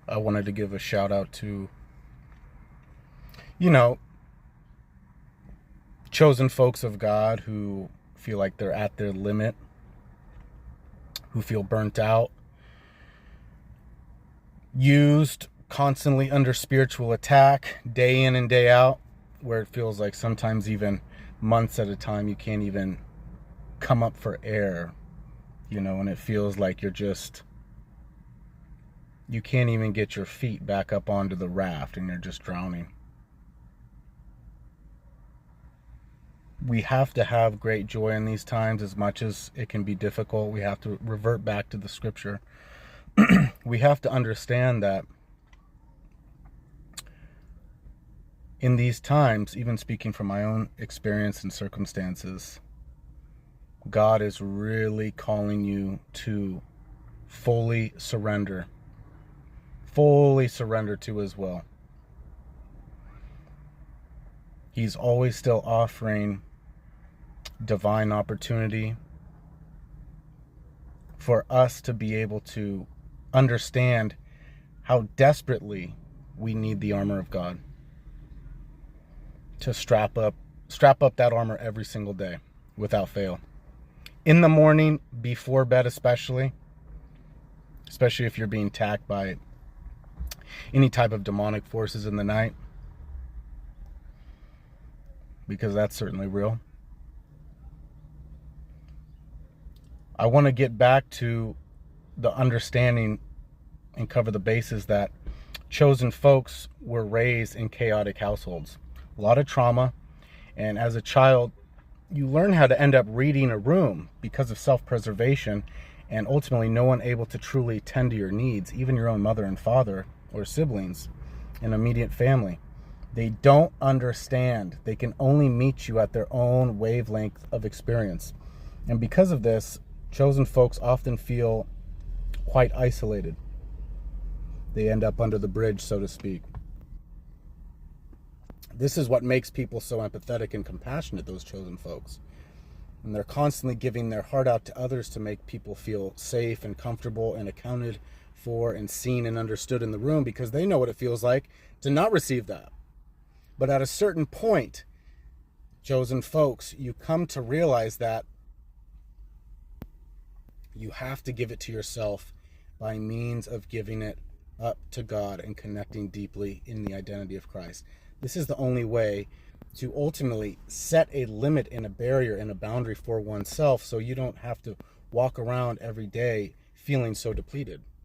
I wanted to give a shout out to, you know, chosen folks of God who feel like they're at their limit, who feel burnt out, used constantly under spiritual attack, day in and day out, where it feels like sometimes even months at a time you can't even come up for air, and it feels like you can't even get your feet back up onto the raft and you're just drowning. We have to have great joy in these times. As much as it can be difficult, we have to revert back to the scripture. We have to understand that in these times, even speaking from my own experience and circumstances, God is really calling you to fully surrender to his will. He's always still offering divine opportunity for us to be able to understand how desperately we need the armor of God, to strap up that armor every single day without fail. In the morning, before bed especially if you're being attacked by any type of demonic forces in the night, because that's certainly real. I want to get back to the understanding and cover the bases that chosen folks were raised in chaotic households. A lot of trauma, and as a child, you learn how to end up reading a room because of self-preservation, and ultimately no one able to truly tend to your needs, even your own mother and father or siblings in immediate family. They don't understand. They can only meet you at their own wavelength of experience. And because of this, chosen folks often feel quite isolated. They end up under the bridge, so to speak. This is what makes people so empathetic and compassionate, those chosen folks. And they're constantly giving their heart out to others to make people feel safe and comfortable and accounted for and seen and understood in the room, because they know what it feels like to not receive that. But at a certain point, chosen folks, you come to realize that you have to give it to yourself by means of giving it up to God and connecting deeply in the identity of Christ. This is the only way to ultimately set a limit and a barrier and a boundary for oneself, so you don't have to walk around every day feeling so depleted.